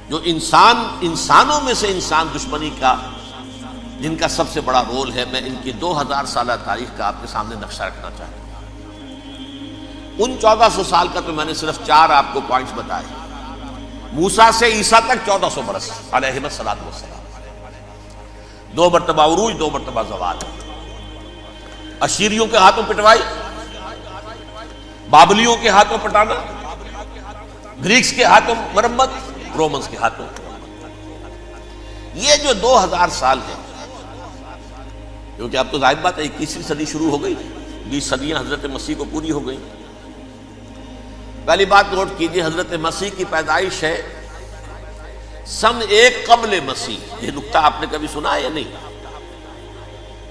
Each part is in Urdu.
جو انسانوں میں سے انسان دشمنی کا جن کا سب سے بڑا رول ہے، میں ان کی 2000 سالہ تاریخ کا آپ کے سامنے نقشہ رکھنا چاہتا ہوں۔ ان 1400 سال کا تو میں نے صرف 4 آپ کو پوائنٹس بتائے۔ موسیٰ سے عیسیٰ تک 1400 برس علیہ الصلوۃ والسلام، 2 مرتبہ عروج، 2 مرتبہ زوال، اشیریوں کے ہاتھوں پٹوائی، بابلیوں کے ہاتھوں پٹانا، گریکس کے ہاتھوں مرمت، رومنز کے ہاتھوں۔ یہ جو 2000 سال ہے، کیونکہ اب تو ظاہر بات ہے 21ویں صدی شروع ہو گئی، 20 صدیاں حضرت مسیح کو پوری ہو گئی۔ پہلی بات نوٹ کیجئے، حضرت مسیح کی پیدائش ہے سن 1 قبل مسیح۔ یہ نکتہ آپ نے کبھی سنا ہے یا نہیں؟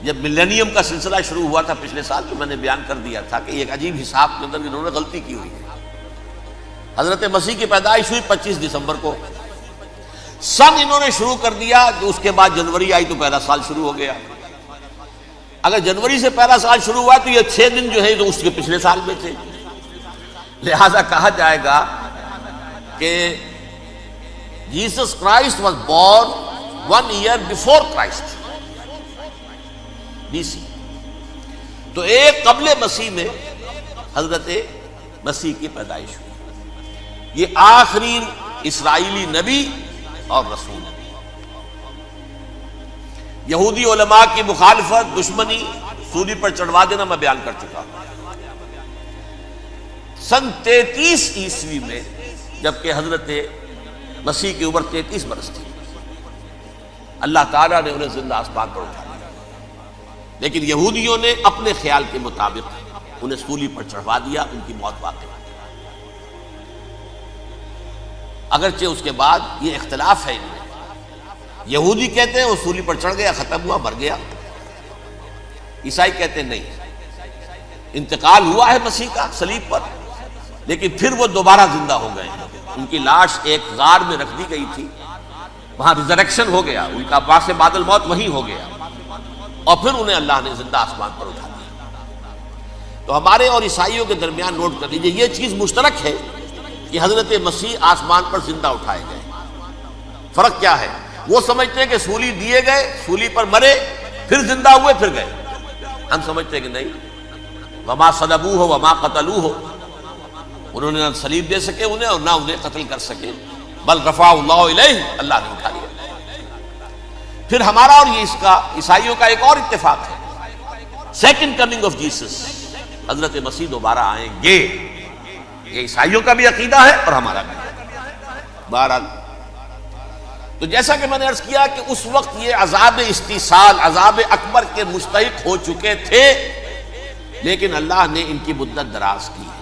جب ملینیم کا سلسلہ شروع ہوا تھا پچھلے سال، تو میں نے بیان کر دیا تھا کہ ایک عجیب حساب کے اندر انہوں نے غلطی کی ہوئی ہے۔ حضرت مسیح کی پیدائش ہوئی 25 دسمبر کو، سن انہوں نے شروع کر دیا، اس کے بعد جنوری آئی تو پہلا سال شروع ہو گیا۔ اگر جنوری سے پہلا سال شروع ہوا تو یہ 6 دن جو ہے تو اس کے پچھلے سال میں تھے، لہذا کہا جائے گا کہ Jesus Christ was born 1 year before Christ, BC۔ تو 1 قبل مسیح میں حضرت مسیح کی پیدائش ہوئی۔ یہ آخری اسرائیلی نبی اور رسول۔ یہودی علماء کی مخالفت، دشمنی، سولی پر چڑھوا دینا میں بیان کر چکا ہوں۔ سن 33 عیسوی میں، جبکہ حضرت مسیح کی عمر 33 برس تھی، اللہ تعالیٰ نے انہیں زندہ آسمان پر اٹھا دیا، لیکن یہودیوں نے اپنے خیال کے مطابق انہیں سولی پر چڑھوا دیا، ان کی موت واقع۔ اگرچہ اس کے بعد یہ اختلاف ہے ان میں، یہودی کہتے ہیں وہ سولی پر چڑھ گیا، ختم ہوا، مر گیا۔ عیسائی کہتے ہیں نہیں، انتقال ہوا ہے مسیح کا صلیب پر، لیکن پھر وہ دوبارہ زندہ ہو گئے۔ ان کی لاش ایک غار میں رکھ دی گئی تھی، وہاں ریزریکشن ہو گیا، ان کا باعث بعد الموت وہی ہو گیا، اور پھر انہیں اللہ نے زندہ آسمان پر اٹھا دیا۔ تو ہمارے اور عیسائیوں کے درمیان نوٹ کر لیجیے، یہ چیز مشترک ہے کہ حضرت مسیح آسمان پر زندہ اٹھائے گئے۔ فرق کیا ہے؟ وہ سمجھتے ہیں کہ سولی دیے گئے، سولی پر مرے، پھر زندہ ہوئے، پھر گئے۔ ہم سمجھتے ہیں کہ نہیں، وما صلبوہ وما قتلوہ، انہوں نے نہ صلیب دے سکے انہیں اور نہ انہیں قتل کر سکے، بل رفعہ اللہ الیہ، اللہ نے اٹھا لیا۔ پھر ہمارا اور یہ اس کا عیسائیوں کا ایک اور اتفاق ہے، سیکنڈ کمنگ آف جیسس، حضرت مسیح دوبارہ آئیں گے۔ یہ عیسائیوں کا بھی عقیدہ ہے اور ہمارا بھی۔ بہرحال تو جیسا کہ میں نے عرض کیا کہ اس وقت یہ عذاب استیصال، عذاب اکبر کے مستحق ہو چکے تھے، لیکن اللہ نے ان کی مدت دراز کی ہے،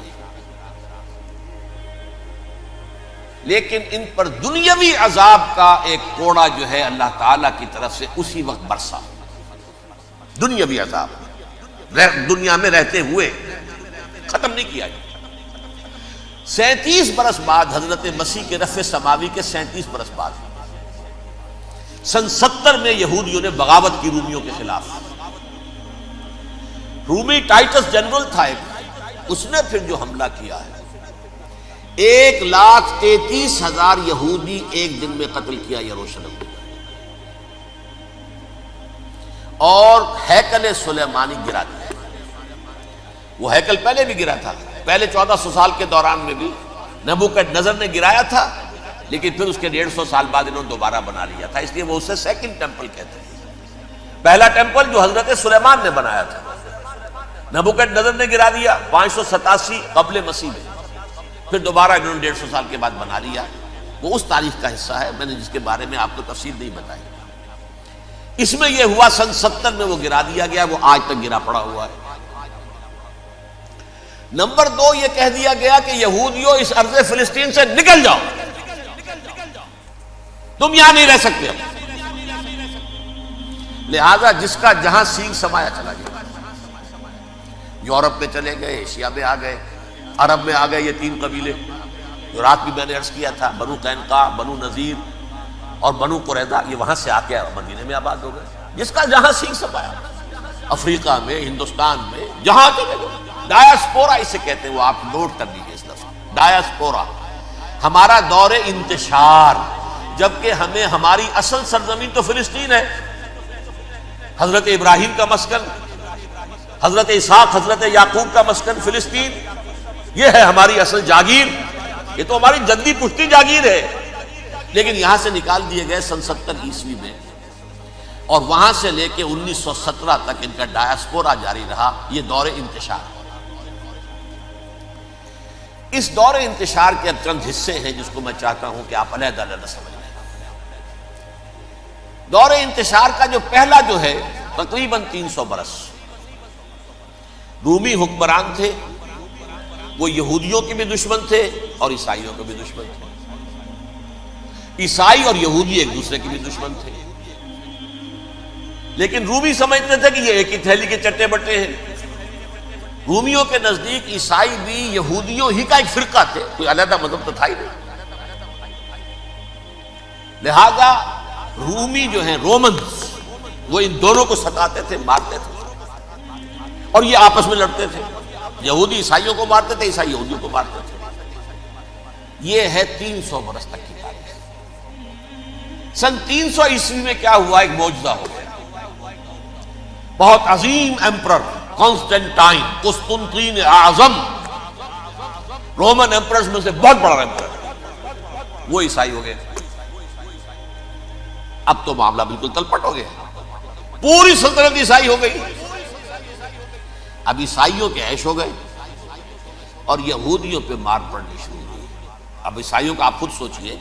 لیکن ان پر دنیاوی عذاب کا ایک کوڑا جو ہے اللہ تعالیٰ کی طرف سے اسی وقت برسا۔ دنیاوی عذاب دنیا میں رہتے ہوئے ختم نہیں کیا جائے۔ 37 برس بعد حضرت مسیح کے رفع سماوی کے 37 برس بعد سن 70 میں یہودیوں نے بغاوت کی رومیوں کے خلاف۔ رومی ٹائٹس جنرل تھا ایک، اس نے پھر جو حملہ کیا ہے، 1,33,000 یہودی ایک دن میں قتل کیا یروشلم میں، اور ہیکل سلیمانی گرا دیا۔ وہ ہیکل پہلے بھی گرا تھا، پہلے 1400 سال کے دوران میں بھی نبوکڈنیزر نے گرایا تھا، لیکن پھر اس کے 150 سال بعد انہوں نے دوبارہ بنا لیا تھا، اس لیے وہ اسے سیکنڈ ٹیمپل کہتے ہیں۔ پہلا ٹیمپل جو حضرت سلیمان نے بنایا تھا، نبوکڈنیزر نے گرا دیا 587 قبل مسیح میں، پھر دوبارہ انہوں نے 150 سال کے بعد بنا لیا۔ وہ اس تاریخ کا حصہ ہے، میں نے جس کے بارے میں آپ کو تفصیل نہیں بتائی۔ اس میں یہ ہوا سن 70 میں وہ گرا دیا گیا، وہ آج تک گرا پڑا ہوا ہے۔ نمبر 2 یہ کہہ دیا گیا کہ یہودیوں اس ارض فلسطین سے نکل جاؤ، تم یہاں نہیں رہ سکتے۔ لہذا جس کا جہاں سینگ سمایا چلا گیا، یورپ میں چلے گئے، ایشیا میں آ گئے، عرب میں آ گئے، یہ 3 قبیلے جو رات بھی میں نے عرض کیا تھا، بنو قینقاع، بنو نذیر اور بنو قریظہ، یہ وہاں سے آ کے مدینے میں آباد ہو گئے۔ جس کا جہاں سینگ سمایا، افریقہ میں، ہندوستان میں، جہاں چلے گئے۔ ڈایاسپورا اسے کہتے ہیں، وہ آپ نوٹ کر لیجیے اس لفظ ڈایاسپورا، ہمارا دور انتشار، جبکہ ہمیں ہماری اصل سرزمین تو فلسطین ہے، حضرت ابراہیم کا مسکن، حضرت اسحاق حضرت یعقوب کا مسکن فلسطین، یہ ہے ہماری اصل جاگیر، یہ تو ہماری جدی پشتی جاگیر ہے، لیکن یہاں سے نکال دیے گئے سن 70 عیسوی میں، اور وہاں سے لے کے 1917 تک ان کا ڈایاسپورا جاری رہا۔ یہ دور انتشار، اس دور انتشار کے اب چند حصے ہیں جس کو میں چاہتا ہوں کہ آپ علیحدہ علیحدہ سمجھ لیں۔ دور انتشار کا جو پہلا جو ہے تقریباً 300 برس، رومی حکمران تھے، وہ یہودیوں کے بھی دشمن تھے اور عیسائیوں کے بھی دشمن تھے، عیسائی اور یہودی ایک دوسرے کے بھی دشمن تھے، لیکن رومی سمجھتے تھے کہ یہ ایک ہی تھیلی کے چٹے بٹے ہیں۔ رومیوں کے نزدیک عیسائی بھی یہودیوں ہی کا ایک فرقہ تھے، کوئی علیحدہ مذہب تو تھا ہی نہیں، لہذا رومی جو ہیں رومنز وہ ان دونوں کو ستاتے تھے، مارتے تھے، اور یہ آپس میں لڑتے تھے، یہودی عیسائیوں کو مارتے تھے، عیسائی یہودیوں کو مارتے تھے۔ یہ ہے 300 برس تک کی تاریخ۔ سن 300 عیسوی میں کیا ہوا؟ ایک معجزہ ہو گیا۔ بہت عظیم ایمپرر کانسٹینٹائن، قسطنطین اعظم، رومن ایمپررز میں سے بہت بڑا ایمپرر، وہ عیسائی ہو گئے۔ اب تو معاملہ بالکل تلپٹ ہو گیا، پوری سلطنت عیسائی ہو گئی۔ اب عیسائیوں کے عیش ہو گئے اور یہودیوں پہ مار پڑنی شروع ہوئی۔ اب عیسائیوں کا آپ خود سوچئے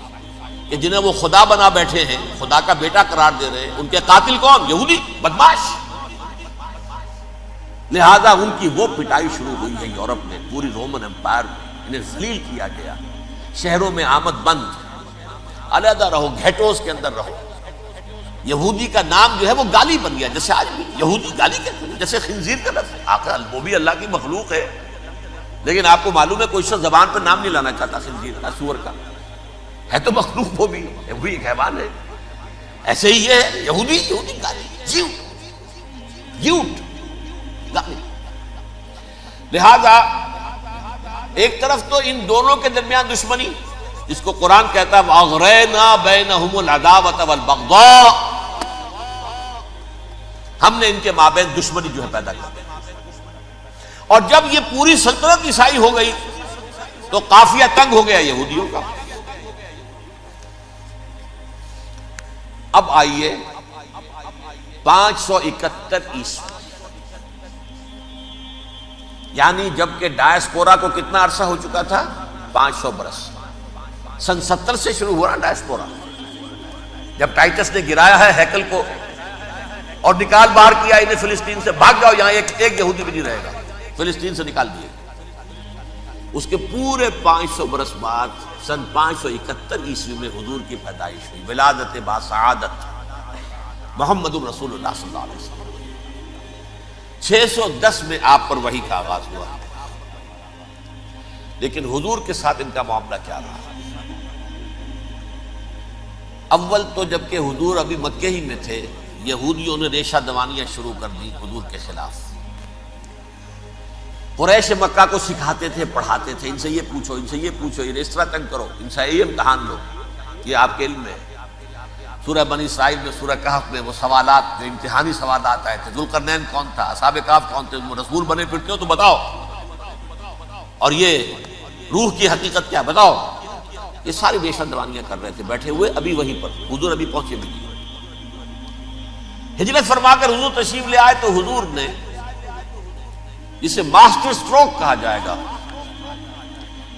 کہ جنہیں وہ خدا بنا بیٹھے ہیں، خدا کا بیٹا قرار دے رہے ہیں، ان کے قاتل کون؟ یہودی بدماش۔ لہذا ان کی وہ پٹائی شروع ہوئی ہے یورپ میں، پوری رومن امپائر میں انہیں ذلیل کیا گیا، شہروں میں آمد بند، علیحدہ رہو، گھیٹوز کے اندر رہو۔ یہودی کا نام جو ہے وہ گالی بن گیا، جیسے آج بھی یہودی گالی کہتے ہیں، جیسے خنزیر کا لفظ، آخر وہ بھی اللہ کی مخلوق ہے، لیکن آپ کو معلوم ہے کوئی شخص زبان پر نام نہیں لانا چاہتا خنزیر کا، سور کا، ہے تو مخلوق وہ بھی ایک حیوان ہے۔ ایسے ہی یہ ہے یہودی گالی، جیوٹ گالی۔ لہذا ایک طرف تو ان دونوں کے درمیان دشمنی، جس کو قرآن کہتا ہے وَأَغْرَيْنَا بَيْنَهُمُ الْعَدَاوَةَ وَالْبَغْضَاءَ، ہم نے ان کے مابین دشمنی جو ہے پیدا کر دی، اور جب یہ پوری سلطنت عیسائی ہو گئی تو قافیہ تنگ ہو گیا یہودیوں کا۔ اب آئیے 571 عیسوی، یعنی جبکہ ڈایاسپورا کو کتنا عرصہ ہو چکا تھا؟ 500 برس۔ سن 70 سے شروع ہوا ڈایاسپورا، جب ٹائٹس نے گرایا ہے ہیکل کو اور نکال باہر کیا انہیں فلسطین سے، بھاگ جاؤ یہاں ایک یہودی بھی نہیں رہے گا، فلسطین سے نکال دیے۔ اس کے پورے 500 برس بعد سن 571 عیسوی میں حضور کی پیدائش ہوئی، ولادت باسعادت محمد الرسول اللہ صلی اللہ علیہ وسلم۔ 610 میں آپ پر وحی کا آغاز ہوا، لیکن حضور کے ساتھ ان کا معاملہ کیا رہا؟ اول تو جبکہ حضور ابھی مکے ہی میں تھے، یہودیوں نے ریشہ دوانیاں شروع کر دی حضور کے خلاف۔ قریش مکہ کو سکھاتے تھے، پڑھاتے تھے، ان سے یہ پوچھو، ان سے یہ پوچھو، یہ اس طرح تنگ کرو، ان سے یہ امتحان لو، یہ آپ کے علم میں۔ سورہ بنی اسرائیل میں، سورہ کہف میں وہ سوالات، جو امتحانی سوالات آئے تھے، ذوالقرنین کون تھا، اصحاب کہف کون تھے، وہ رسول بنے پھرتے ہو تو بتاؤ، اور یہ روح کی حقیقت کیا بتاؤ، یہ ساری ریشہ دوانیاں کر رہے تھے بیٹھے ہوئے ابھی وہیں پر۔ حضور ابھی پہنچے بھی نہیں، ہجرت فرما کر حضور تشریف لے آئے تو حضور نے، جسے ماسٹر سٹروک کہا جائے گا،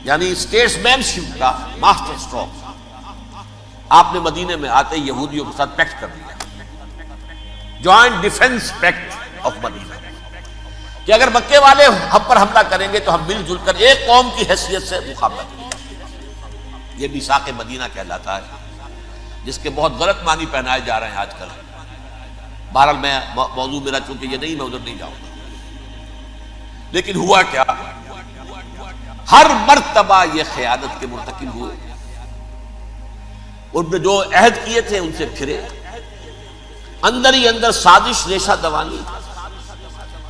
یعنی اسٹیٹس مین شپ کا ماسٹر سٹروک، آپ نے مدینے میں آتے یہودیوں کے ساتھ پیکٹ کر دیا، جوائنٹ ڈیفنس پیکٹ آف مدینہ، کہ اگر مکے والے ہم پر حملہ کریں گے تو ہم مل جل کر ایک قوم کی حیثیت سے مقابلہ کریں گے۔ یہ میثاق مدینہ کہلاتا ہے، جس کے بہت غلط معنی پہنائے جا رہے ہیں آج کل۔ بہرحال میں موضوع میرا چونکہ یہ نہیں، میں ادھر نہیں جاؤں گا، لیکن ہوا کیا؟ ہر مرتبہ یہ خیانت کے مرتکب ہوئے، ان نے جو عہد کیے تھے ان سے پھرے، اندر ہی اندر سازش، ریشہ دوانی،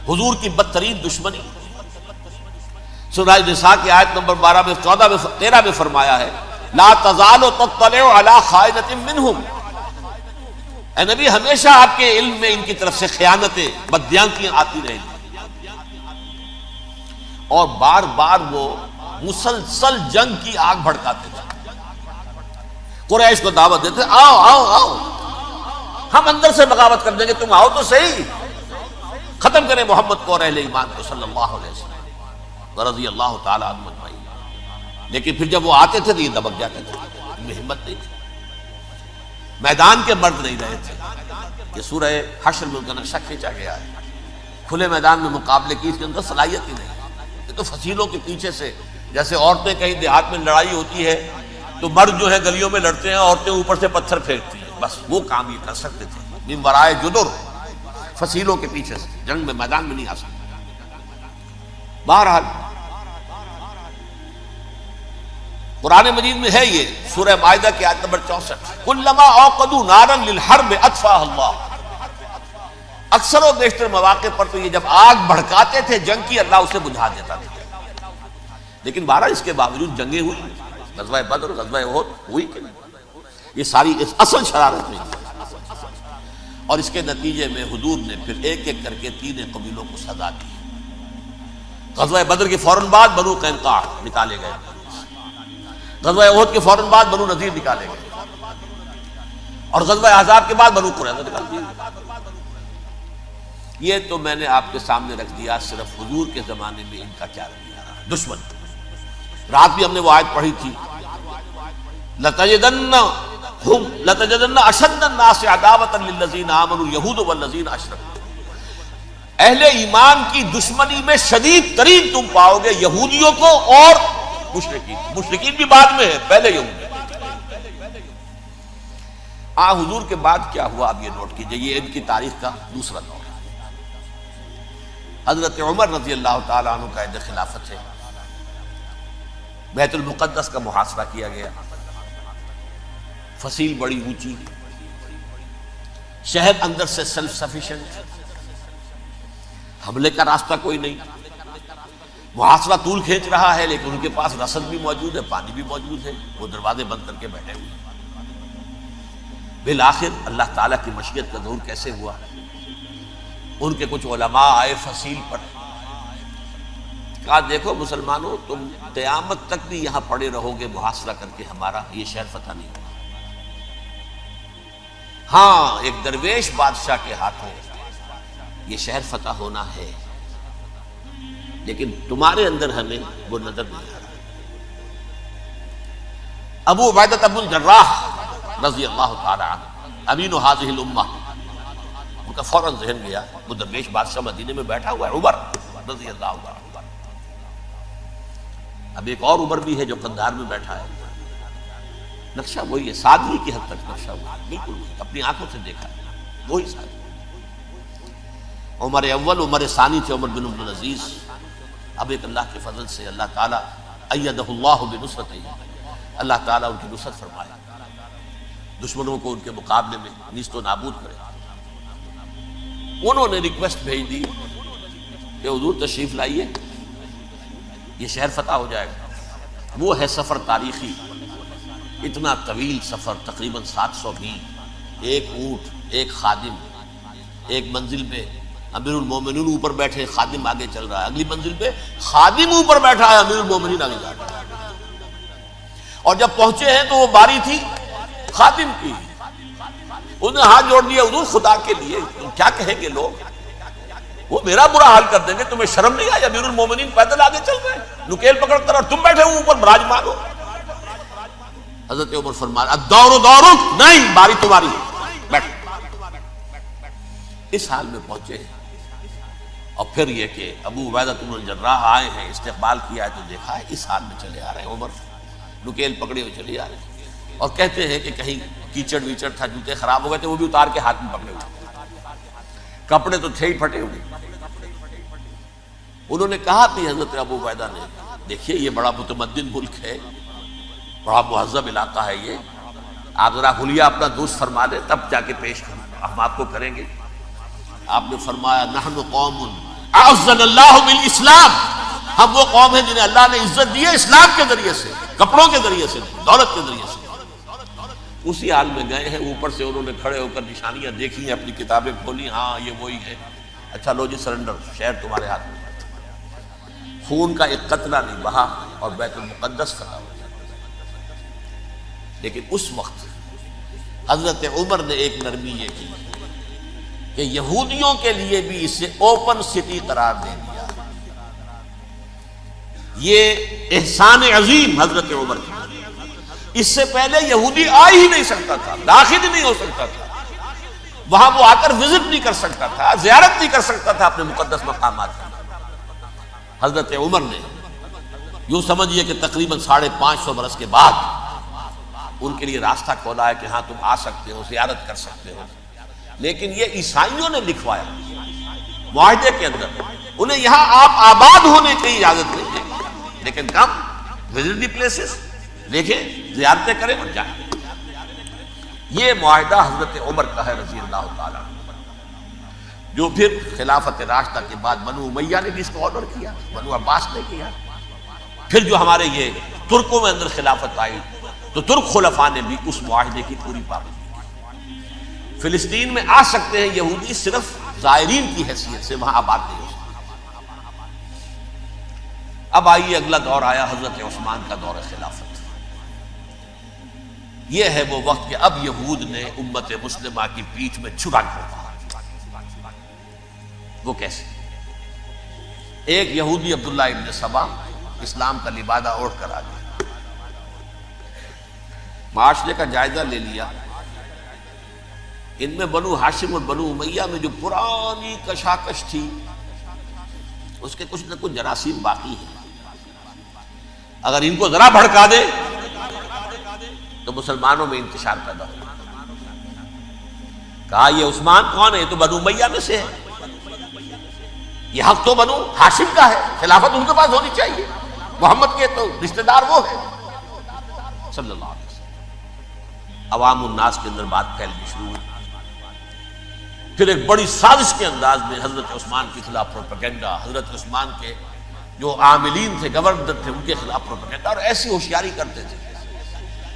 حضور کی بدترین دشمنی۔ سورہ نساء کی آیت نمبر 12 میں 14 میں 13 میں فرمایا ہے لا تزال تطلع علی خائنۃ منہم، اے نبی ہمیشہ آپ کے علم میں ان کی طرف سے خیانتیں، بددیانتیاں آتی رہیں گی، اور بار بار وہ مسلسل جنگ کی آگ بھڑکاتے تھے۔ قریش کو دعوت دیتے، آؤ آؤ آؤ، ہم اندر سے بغاوت کر دیں گے، تم آؤ تو صحیح، ختم کریں محمد کو اور اہل ایمان کو صلی اللہ علیہ وسلم رضی اللہ تعالی عنہ اجمعین۔ لیکن پھر جب وہ آتے تھے تو یہ دبک جاتے تھے، ان میں ہمت نہیں تھی، میدان کے مرد نہیں رہے تھے۔ یہ سورہ حشر میں ان کا نقشہ کھینچا گیا ہے، کھلے میدان میں مقابلے کی اس کے اندر صلاحیت ہی نہیں، یہ تو فصیلوں کے پیچھے سے، جیسے عورتیں کہیں دیہات میں لڑائی ہوتی ہے تو مرد جو ہے گلیوں میں لڑتے ہیں، عورتیں اوپر سے پتھر پھینکتی ہیں، بس وہ کام یہ کر سکتے تھے، من ورائے جدر، فصیلوں کے پیچھے سے، جنگ میں میدان میں نہیں آ سکتے۔ بہرحال قرآن مجید میں ہے یہ سورہ مائدہ کی آیت نمبر 64، کلما اوقدوا نارا للحرب اطفاها اللہ، اکثر و بیشتر مواقع پر تو یہ جب آگ بھڑکاتے تھے جنگ کی، اللہ اسے بجھا دیتا تھا۔ لیکن بہرحال اس کے باوجود جنگیں ہوئی، غزوہ بدر، غزوہ احد ہوئی کہ نہیں، یہ ساری اصل شرارت نہیں، اور اس کے نتیجے میں حضور نے پھر ایک ایک کر کے 3 قبیلوں کو سزا دی۔ غزوہ بدر کے فوراً بعد بنو قینقاع نکالے گئے، غزوہ احد کے فوراً بعد بنو نذیر نکالے گئے، اور غزوہ احزاب کے بعد بنو قریظہ نکال دیے۔ یہ تو میں نے آپ کے سامنے رکھ دیا صرف حضور کے زمانے میں ان کا کیا رویہ رہا، دشمن۔ رات بھی ہم نے وہ آیت پڑھی تھی، لَتَجِدَنَّ أَشَدَّ النَّاسِ عَدَاوَةً لِلَّذِينَ آمَنُوا الْيَهُودُ وَالَّذِينَ أَشْرَكُوا، اہل ایمان کی دشمنی میں شدید ترین تم پاؤ گے یہودیوں کو اور مشرکین بھی بعد میں ہے، پہلے یہود۔ حضور کے بعد کیا ہوا اب یہ نوٹ کیجئے، یہ ان کی تاریخ کا دوسرا دور ہے۔ حضرت عمر رضی اللہ تعالیٰ عنہ کا عہد خلافت ہے، بیت المقدس کا محاصرہ کیا گیا، فصیل بڑی اونچی، شہر اندر سے سیلف سفیشنٹ، حملے کا راستہ کوئی نہیں، محاصرہ طول کھینچ رہا ہے، لیکن ان کے پاس رسد بھی موجود ہے، پانی بھی موجود ہے، وہ دروازے بند کر کے بیٹھے ہوئے۔ بالآخر اللہ تعالیٰ کی مشیت کا ظہور کیسے ہوا، ان کے کچھ علماء آئے فصیل پر، کہا دیکھو مسلمانوں، تم قیامت تک بھی یہاں پڑے رہو گے محاصرہ کر کے، ہمارا یہ شہر فتح نہیں ہوگا۔ ہاں ایک درویش بادشاہ کے ہاتھوں یہ شہر فتح ہونا ہے، لیکن تمہارے اندر ہمیں وہ نظر نہیں آ رہا۔ ابو عبیدہ بن الجراح رضی اللہ تعالی عنہ، امین هذه الامہ، ان کا فوراً ذہن گیا، وہ درویش بادشاہ مدینے میں بیٹھا ہوا ہے، عمر رضی اللہ عنہ۔ اب ایک اور عمر بھی ہے جو قندھار میں بیٹھا ہے، نقشہ وہی ہے، سادگی کی حد تک نقشہ وہی ہے، بالکل اپنی آنکھوں سے دیکھا ہے، وہی سادگی۔ عمر اول، عمر ثانی تھے عمر بن عبد العزیز۔ اب ایک اللہ کے فضل سے اللہ تعالیٰ ایدہ اللہ بنصرتہ، اللہ تعالیٰ ان کی نصرت فرمائے، دشمنوں کو ان کے مقابلے میں نیست و نابود کرے۔ انہوں نے ریکویسٹ بھیج دی کہ حضور تشریف لائیے، یہ شہر فتح ہو جائے گا۔ وہ ہے سفر تاریخی، اتنا طویل سفر، تقریباً 700 میل، ایک اونٹ، ایک خادم، ایک منزل پہ امیر المومنین اوپر بیٹھے، خادم آگے چل رہا ہے، اگلی منزل پہ خادم اوپر بیٹھا ہے، امیر المومنین آگے جا رہا ہے۔ اور جب پہنچے ہیں تو وہ باری تھی خادم کی، انہوں نے ہاتھ جوڑ دیا، حضور خدا کے لیے کیا کہیں گے لوگ، وہ میرا برا حال کر دیں گے، تمہیں شرم نہیں آئی، امیر المومنین پیدل آگے چل رہے ہیں نکیل پکڑ کر، اور تم بیٹھے ہو اوپر براجمان ہو۔ حضرت عمر فرمایا الدور دورک، نہیں باری تمہاری، بیٹھ۔ اس حال میں پہنچے ہیں، اور پھر یہ کہ ابو عبیدہ بن الجراح آئے ہیں، استقبال کیا ہے تو دیکھا ہے اس حال میں چلے آ رہے ہیں، عمر نکیل پکڑے ہوئے چلے آ رہے ہیں، اور کہتے ہیں کہ کہیں کیچڑ ویچڑ تھا، جوتے خراب ہو گئے تھے، وہ بھی اتار کے ہاتھ میں پکڑے ہوئے، کپڑے تو تھے ہی پھٹے ہوئے۔ انہوں نے کہا بھی حضرت ابو عبیدہ نے، دیکھیے یہ بڑا متمدن ملک ہے، بڑا مہذب علاقہ ہے یہ، آپ ذرا حلیہ اپنا دوست فرما دیں تب جا کے پیش ہم آپ کو کریں گے۔ آپ نے فرمایا نحن قوم اعزنا اللہ بالاسلام، ہم وہ قوم ہیں جنہیں اللہ نے عزت دی ہے اسلام کے ذریعے سے، کپڑوں کے ذریعے سے نہیں، دولت کے ذریعے سے۔ اسی حال میں گئے ہیں، اوپر سے انہوں نے کھڑے ہو کر نشانیاں دیکھی ہیں، اپنی کتابیں کھولی، ہاں یہ وہی ہے، اچھا لو جی سرنڈر، شہر تمہارے ہاتھ میں۔ خون کا ایک قطرہ نہیں بہا اور بیت المقدس فتح ہو گیا۔ لیکن اس وقت حضرت عمر نے ایک نرمی یہ کی کہ یہودیوں کے لیے بھی اسے اوپن سٹی قرار دے دیا۔ یہ احسان عظیم حضرت عمر کی۔ اس سے پہلے یہودی آ ہی نہیں سکتا تھا، داخل ہی نہیں ہو سکتا تھا، وہاں وہ آ کر وزٹ نہیں کر سکتا تھا، زیارت نہیں کر سکتا تھا اپنے مقدس مقامات کی۔ حضرت عمر نے یوں سمجھیے کہ تقریباً 550 برس کے بعد ان کے لیے راستہ کھولا ہے کہ ہاں تم آ سکتے ہو، زیارت کر سکتے ہو۔ لیکن یہ عیسائیوں نے لکھوایا معاہدے کے اندر، انہیں یہاں آپ آباد ہونے کی اجازت نہیں دیں، لیکن کم وزٹ دی پلیسز، دیکھیں زیارتیں کریں اور جائیں۔ یہ معاہدہ حضرت عمر کا ہے رضی اللہ تعالیٰ، جو پھر خلافت راشدہ کے بعد بنو امیہ نے بھی اس کو آنر کیا، بنو عباس نے کیا۔ پھر جو ہمارے یہ ترکوں میں اندر خلافت آئی تو ترک خلفاء نے بھی اس معاہدے کی پوری پابندی کی۔ فلسطین میں آ سکتے ہیں یہودی صرف زائرین کی حیثیت سے، وہاں آباد نہیں ہو سکتے۔ اب آئیے اگلا دور آیا حضرت عثمان کا دور خلافت۔ یہ ہے وہ وقت کہ اب یہود نے امت مسلمہ کی پیٹھ میں چھرا کھودا۔ وہ کیسے؟ ایک یہودی عبداللہ ابن سبا اسلام کا لبادہ اوڑھ کر آ گیا، معاشرے کا جائزہ لے لیا، ان میں بنو ہاشم اور بنو امیہ میں جو پرانی کشاکش تھی اس کے کچھ نہ کچھ جراثیم باقی ہیں، اگر ان کو ذرا بھڑکا دے تو مسلمانوں میں انتشار پیدا ہو۔ کہا یہ عثمان کون ہے؟ یہ تو بنو امیہ میں سے ہے، یہ حق تو بنو ہاشم کا ہے، خلافت ان کے پاس ہونی چاہیے، محمد کے تو رشتہ دار وہ ہے صلی اللہ علیہ وسلم۔ عوام الناس کے اندر بات پھیلنی شروع ہوئی۔ پھر ایک بڑی سازش کے انداز میں حضرت عثمان کے خلاف پروپیگنڈا، حضرت عثمان کے جو عاملین تھے، گورنر تھے، ان کے خلاف پروپیگنڈا، اور ایسی ہوشیاری کرتے تھے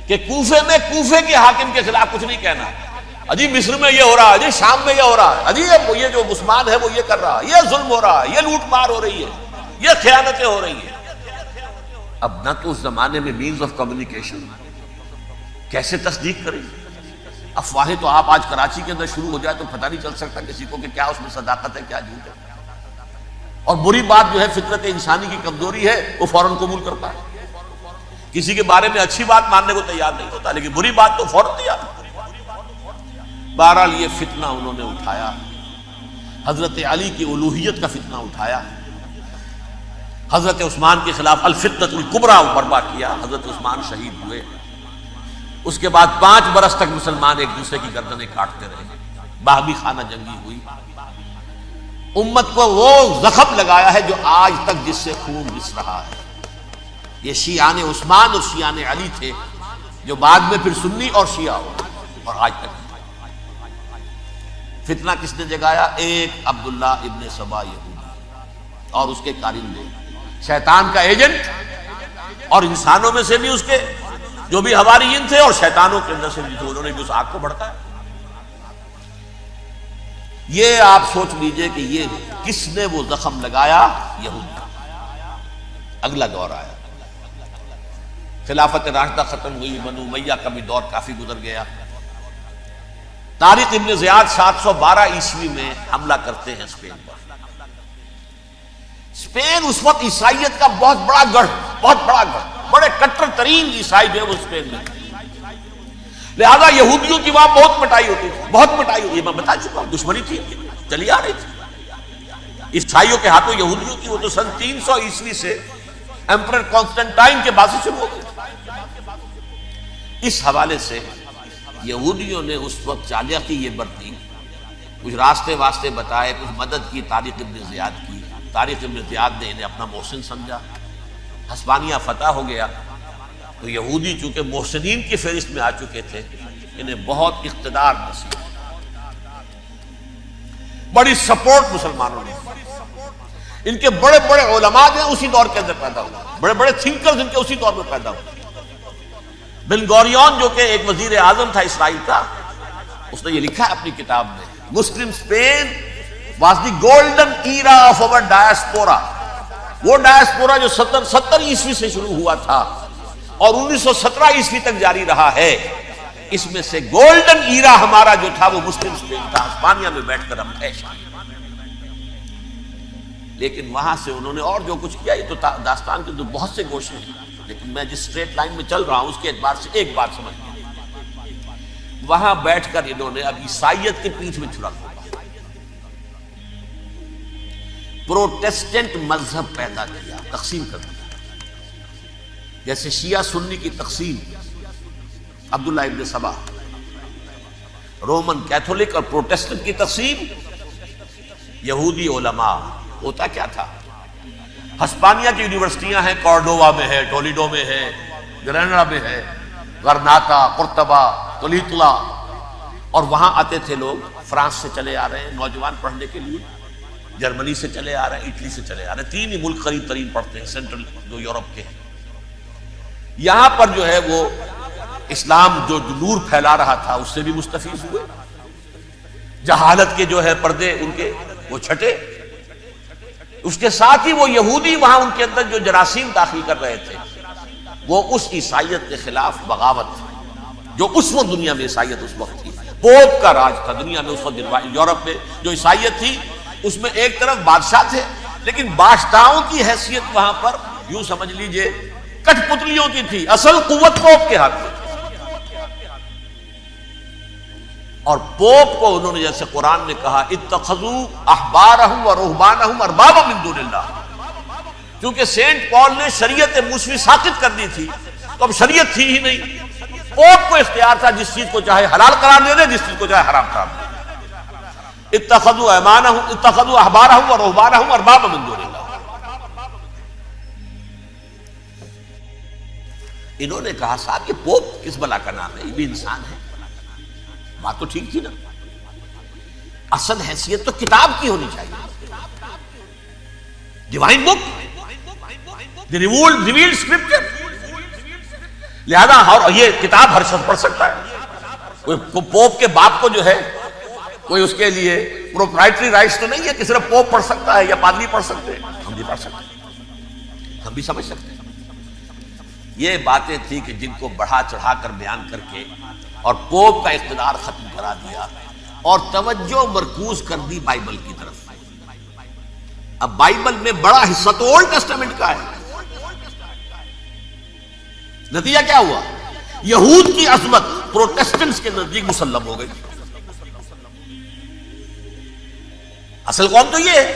کہ کوفے میں کوفے کے حاکم کے خلاف کچھ نہیں کہنا، اجی مصر میں یہ ہو رہا ہے، اجی شام میں یہ ہو رہا ہے، اجی یہ جو عثمان ہے وہ یہ کر رہا ہے، یہ ظلم ہو رہا ہے، یہ لوٹ مار ہو رہی ہے، یہ خیانتیں ہو رہی ہیں۔ اب نہ تو اس زمانے میں مینز آف کمیونیکیشن، کیسے تصدیق کریں؟ افواہیں تو آپ آج کراچی کے اندر شروع ہو جائے تو پتہ نہیں چل سکتا کسی کو کہ کیا اس میں صداقت ہے کیا جھوٹ ہے، اور بری بات جو ہے فطرت انسانی کی کمزوری ہے وہ فوراً قبول کرتا ہے، کسی کے بارے میں اچھی بات ماننے کو تیار نہیں ہوتا لیکن بری بات تو فوراً تیار۔ بہرحال یہ فتنہ انہوں نے اٹھایا، حضرت علی کی الوہیت کا فتنہ اٹھایا، حضرت عثمان کے خلاف الفتنۃ الکبریٰ برپا کیا، حضرت عثمان شہید ہوئے۔ اس کے بعد 5 برس تک مسلمان ایک دوسرے کی گردنیں کاٹتے رہے، باہمی خانہ جنگی ہوئی، امت کو وہ زخم لگایا ہے جو آج تک جس سے خون رس رہا ہے۔ یہ شیعان عثمان اور شیعان علی تھے جو بعد میں پھر سنی اور شیعہ ہو، اور آج تک فتنہ کس نے جگایا؟ ایک عبداللہ ابن سبا یہودی اور اس کے کارندے، شیطان کا ایجنٹ، اور انسانوں میں سے بھی اس کے جو بھی حواریین تھے اور شیطانوں کے اندر سے بھی انہوں نے بھی اس آگ کو بھڑکایا۔ یہ آپ سوچ لیجئے کہ یہ کس نے وہ زخم لگایا؟ یہود۔ اگلا دور آیا، خلافت راشدہ ختم ہوئی، بنو امیہ کا بھی دور کافی گزر گیا۔ طارق ابن زیاد 712 عیسوی میں حملہ کرتے ہیں اسپین پر۔ اسپین اس وقت عیسائیت کا بہت بڑا گڑھ، بڑے کٹر ترین عیسائی جو ہے وہ اسپین میں، لہذا یہودیوں کی وہاں بہت پٹائی ہوتی تھی، بہت پٹائی ہوئی، میں بتا چکا ہوں، دشمنی تھی چلی آ رہی تھی عیسائیوں کے ہاتھوں یہودیوں کی، وہ تو سن 300 عیسوی سے ایمپرر کانسٹنٹائن کے بعد سے شروع ہو گئی۔ اس حوالے سے یہودیوں نے اس وقت چالاکی یہ برتی، کچھ راستے واسطے بتائے، کچھ مدد کی طارق ابن زیاد کی۔ طارق ابن زیاد نے انہیں اپنا محسن سمجھا، ہسپانیہ فتح ہو گیا تو یہودی چونکہ محسنین کی فہرست میں آ چکے تھے، انہیں بہت اقتدار نصیب، بڑی سپورٹ مسلمانوں نے، ان کے بڑے بڑے علماء جو ہیں اسی دور کے اندر پیدا ہوئے، بڑے بڑے تھنکرز ان کے اسی دور میں پیدا ہوئے۔ بن گوریون جو کہ ایک وزیر اعظم تھا اسرائیل کا، اس نے یہ لکھا ہے اپنی کتاب میں، Muslim Spain was the golden era of our diaspora. وہ ڈائسپورا جو 70 عیسوی سے شروع ہوا تھا اور 1917 عیسوی تک جاری رہا ہے، اس میں سے گولڈن ایرا ہمارا جو تھا وہ مسلم اسپین تھا. ہسپانیہ میں بیٹھ کر ہم عیش کیے. لیکن وہاں سے انہوں نے اور جو کچھ کیا، یہ تو داستان کے تو بہت سے گوشے ہیں، لیکن میں جس اسٹریٹ لائن میں چل رہا ہوں اس کے اعتبار سے ایک بات سمجھ گئی. وہاں بیٹھ کر انہوں نے اب عیسائیت کی پیٹھ میں چھڑا پروٹیسٹنٹ مذہب پیدا کیا، تقسیم کر دیا. جیسے شیعہ سنی کی تقسیم، عبداللہ ابن سبا. رومن کیتھولک اور پروٹیسٹنٹ کی تقسیم، یہودی علماء. ہوتا کیا تھا؟ ہسپانیہ کی یونیورسٹیاں ہیں، کارڈووا میں ہے، ٹولیڈو میں ہے، گریناڈا میں ہے، غرناطہ، قرطبہ، تولیتلا، اور وہاں آتے تھے لوگ. فرانس سے چلے آ رہے ہیں نوجوان پڑھنے کے لیے، جرمنی سے چلے آ رہے ہیں، اٹلی سے چلے آ رہے ہیں. 3 ہی ملک قریب ترین پڑھتے ہیں سینٹرل جو یورپ کے ہیں. یہاں پر جو ہے وہ اسلام جو نور پھیلا رہا تھا اس سے بھی مستفیض ہوئے. جہالت کے جو ہے پردے ان کے وہ چھٹے. اس کے ساتھ ہی وہ یہودی وہاں ان کے اندر جو جراثیم داخل کر رہے تھے، وہ اس عیسائیت کے خلاف بغاوت تھی جو اس وقت دنیا میں عیسائیت اس وقت تھی. پوپ کا راج تھا دنیا میں اس وقت. یورپ میں جو عیسائیت تھی اس میں ایک طرف بادشاہ تھے، لیکن بادشاہوں کی حیثیت وہاں پر یوں سمجھ لیجئے کٹ پتلیوں کی تھی. اصل قوت پوپ کے ہاتھ میں. اور پوپ کو انہوں نے جیسے قرآن نے کہا اتخذوا احبارهم ورهبانهم اربابا من دون اللہ، کیونکہ سینٹ پال نے شریعت موسوی ساقط کر دی تھی تو اب شریعت تھی ہی نہیں. پوپ کو اختیار تھا جس چیز کو چاہے حلال قرار دے دے، جس چیز کو چاہے حرام قرار دے. اتخذوا احبارهم ورهبانهم اربابا من دون اللہ. انہوں نے کہا صاحب یہ پوپ کس بلا کا نام ہے، یہ بھی انسان ہے. بات تو ٹھیک تھی نا. اصل حیثیت تو کتاب کی ہونی چاہیے، ڈیوائن بک، دی ریویلڈ اسکرپچر. لہذا یہ کتاب ہر شخص پڑھ سکتا ہے. کوئی پوپ کے باپ کو جو ہے کوئی اس کے لیے پروپرائٹری رائٹس تو نہیں ہے کہ صرف پوپ پڑھ سکتا ہے یا پادری پڑھ سکتے ہیں. ہم بھی پڑھ سکتے ہیں، ہم بھی سمجھ سکتے ہیں. یہ باتیں تھی کہ جن کو بڑھا چڑھا کر بیان کر کے اور پوپ کا اقتدار ختم کرا دیا اور توجہ مرکوز کر دی بائبل کی طرف. اب بائبل میں بڑا حصہ تو اولڈ ٹیسٹامنٹ کا ہے. نتیجہ کیا ہوا؟ یہود کی عظمت پروٹیسٹنٹس کے نزدیک مسلم ہو گئی. اصل قوم تو یہ ہے.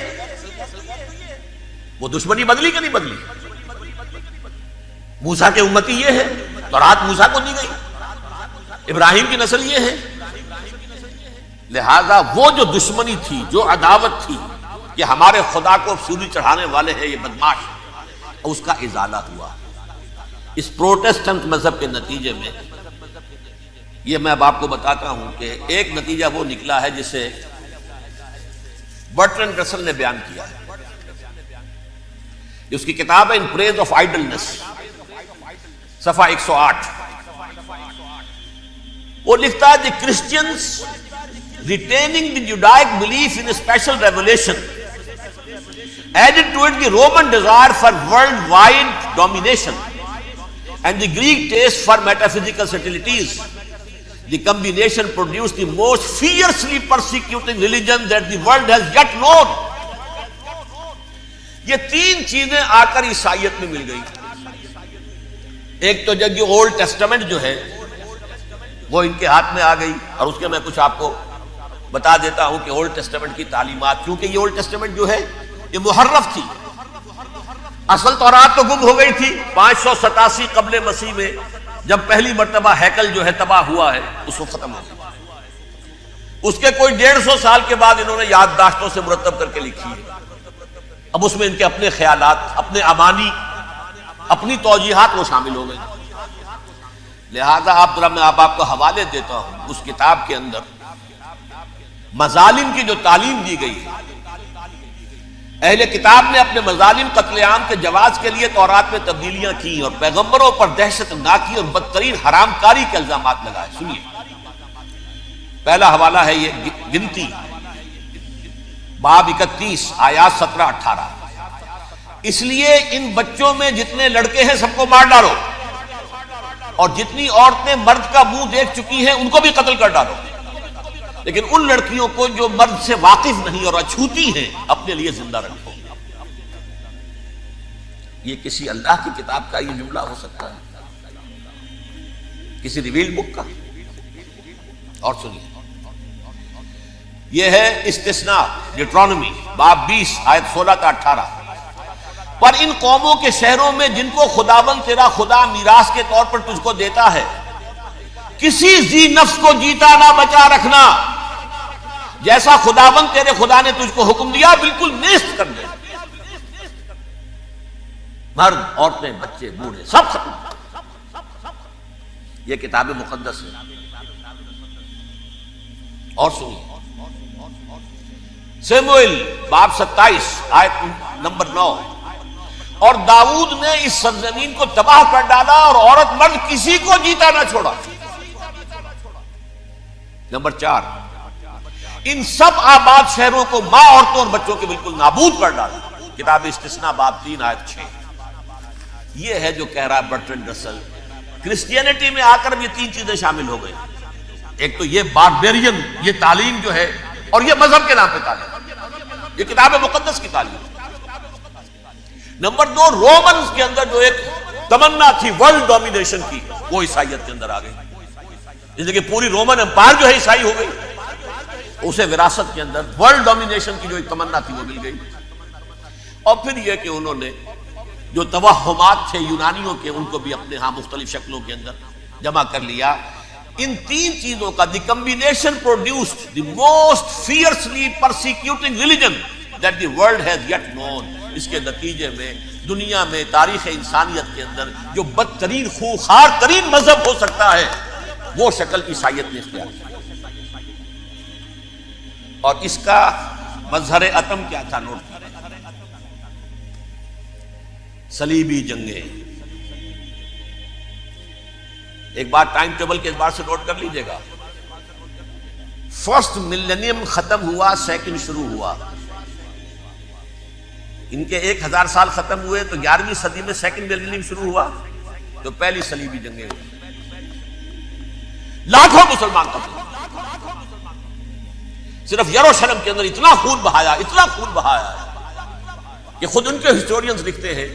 وہ دشمنی بدلی کہ نہیں بدلی؟ موسیٰ کے امتی یہ ہے، تورات موسیٰ کو دی گئی، ابراہیم کی نسل یہ ہے. لہذا وہ جو دشمنی تھی، جو عداوت تھی کہ ہمارے خدا کو سولی چڑھانے والے ہیں یہ بدماش، اس کا ازالہ ہوا اس پروٹیسٹنٹ مذہب کے نتیجے میں. یہ میں اب آپ کو بتاتا ہوں کہ ایک نتیجہ وہ نکلا ہے جسے برٹرنڈ رسل نے بیان کیا ہے. اس کی کتاب ہے ان پریز آف آئیڈلنس، صفحہ 108. وہ لکھتا ہے the Christians retaining the Judaic belief in a special revelation added to it the Roman desire for worldwide domination and the Greek taste for metaphysical subtleties. The combination produced the most fiercely persecuting religion that the world has yet known. یہ 3 چیزیں آ کر عیسائیت میں مل گئی. ایک تو جب یہ اولڈ ٹیسٹامنٹ جو ہے وہ ان کے ہاتھ میں آ گئی، اور اس کے میں کچھ آپ کو بتا دیتا ہوں کہ اولڈ ٹیسٹامنٹ کی تعلیمات، کیونکہ یہ اولڈ ٹیسٹامنٹ جو ہے یہ محرف تھی. اصل تورات تو گم ہو گئی تھی 587 قبل مسیح میں، جب پہلی مرتبہ ہیکل جو ہے تباہ ہوا ہے، اس کو ختم ہو گیا. اس کے کوئی 150 سال کے بعد انہوں نے یادداشتوں سے مرتب کر کے لکھی ہے. اب اس میں ان کے اپنے خیالات، اپنے امانی، اپنی توجیحات وہ شامل ہو گئے. لہذا میں آپ کو حوالے دیتا ہوں اس کتاب کے اندر مظالم کی جو تعلیم دی گئی ہے اہل کتاب نے اپنے مظالم قتل عام کے جواز کے لیے تورات میں تبدیلیاں کی اور پیغمبروں پر دہشت ناکی اور بدترین حرام کاری کے الزامات لگائے. سنیے، پہلا حوالہ ہے یہ گنتی باب 31 آیات 17-18. اس لیے ان بچوں میں جتنے لڑکے ہیں سب کو مار ڈالو، اور جتنی عورتیں مرد کا منہ دیکھ چکی ہیں ان کو بھی قتل کر ڈالو، لیکن ان لڑکیوں کو جو مرد سے واقف نہیں اور اچھوتی ہیں اپنے لیے زندہ رکھو. یہ کسی اللہ کی کتاب کا یہ جملہ ہو سکتا ہے؟ کسی ریویل بک کا؟ اور سنیے، یہ ہے استثناء ڈیوٹرانومی باب 20 آیت 16-18. پر ان قوموں کے شہروں میں جن کو خداوند تیرا خدا میراث کے طور پر تجھ کو دیتا ہے، کسی ذی نفس کو جیتا نہ بچا رکھنا، جیسا خداوند تیرے خدا نے تجھ کو حکم دیا بالکل نیست کر دے. مرد، عورتیں، بچے، بوڑھے سب ختم. یہ کتاب مقدس ہے. اور سنیے، سموئیل باب 27 آیت نمبر 9. اور داؤد نے اس سرزمین کو تباہ کر ڈالا اور عورت مرد کسی کو جیتا نہ چھوڑا. نمبر 4، ان سب آباد شہروں کو ماں، عورتوں اور بچوں کے بالکل نابود کر ڈالا. کتاب استثناء باب 3 آیت 6. یہ ہے جو کہہ رہا ہے برٹرنڈ رسل. کرسچینٹی میں آ کر یہ تین چیزیں شامل ہو گئی. ایک تو یہ باربیرین یہ تعلیم جو ہے، اور یہ مذہب کے نام پہ تعلیم، یہ کتاب مقدس کی تعلیم. نمبر 2، رومنز کے اندر جو ایک تمنا تھی ورلڈ ڈومینیشن کی، وہ عیسائیت کے اندر آ گئی. اس لیے کہ پوری رومن امپائر جو ہے عیسائی ہو گئی. اسے وراثت کے اندر ورلڈ ڈومینیشن کی جو ایک تمنا تھی وہ مل گئی. اور پھر یہ کہ انہوں نے جو توہمات تھے یونانیوں کے، ان کو بھی اپنے ہاں مختلف شکلوں کے اندر جمع کر لیا. ان تین چیزوں کا the combination produced the most fiercely persecuting religion that the world has yet known. اس کے نتیجے میں دنیا میں تاریخ انسانیت کے اندر جو بدترین خوخار ترین مذہب ہو سکتا ہے وہ شکل عیسائیت نے اختیار کی. اور اس کا مظہر عتم کیا تھا؟ نوٹ کیجیے، صلیبی جنگیں. ایک بار ٹائم ٹیبل کے اعتبار سے نوٹ کر لیجئے گا. فرسٹ ملینیم ختم ہوا، سیکنڈ شروع ہوا. ان کے 1000 سال ختم ہوئے تو 11ویں صدی میں سیکنڈ ملینیم شروع ہوا تو پہلی صلیبی جنگیں ہوئی. لاکھوں مسلمان قتل. صرف یروشلم کے اندر اتنا خون بہایا کہ خود ان کے ہسٹورینز لکھتے ہیں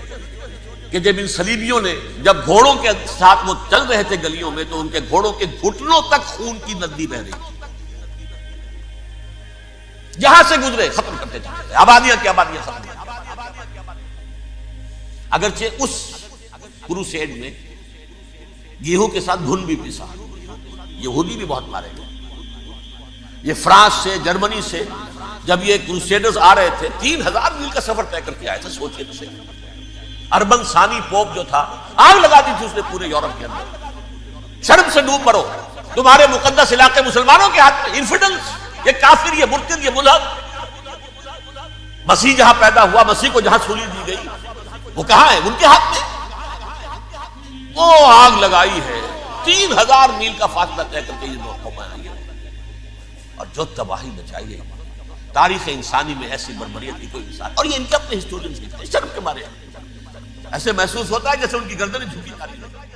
کہ جب ان صلیبیوں نے جب گھوڑوں کے ساتھ وہ چل رہے تھے گلیوں میں تو ان کے گھوڑوں کے گھٹنوں تک خون کی ندی بہ رہی تھی. جہاں سے گزرے ختم کرتے تھے، آبادیاں کی آبادیاں ختم. اگرچہ اس کروسیڈ میں گیہوں کے ساتھ گھن بھی پیسا، یہودی بھی بہت مارے گئے. یہ فرانس سے، جرمنی سے جب یہ کروسیڈرز آ رہے تھے 3000 میل کا سفر طے کر کے آئے تھے. سوچئے تو صحیح. اربن ثانی پوپ جو تھا آگ لگا دی تھی اس نے پورے یورپ کے اندر. شرم سے ڈوب مرو، تمہارے مقدس علاقے مسلمانوں کے ہاتھ میں. انفیڈلز، یہ کافر، یہ مرتد، یہ ملحد. مسیح جہاں پیدا ہوا، مسیح کو جہاں سولی دی گئی، وہ کہاں ہے؟ ان کے ہاتھ میں. وہ آگ لگائی ہے، 3000 میل کا فاصلہ طے کر کے یہ قوم آئی ہے. اور جو تباہی مچائی ہے تاریخ انسانی میں، ایسی بربریت کی کوئی مثال. اور یہ ان کے اپنے ہسٹورینز لکھتے ہیں. شرم کے مارے ایسے محسوس ہوتا ہے جیسے ان کی گردنیں جھکی جا رہی ہیں.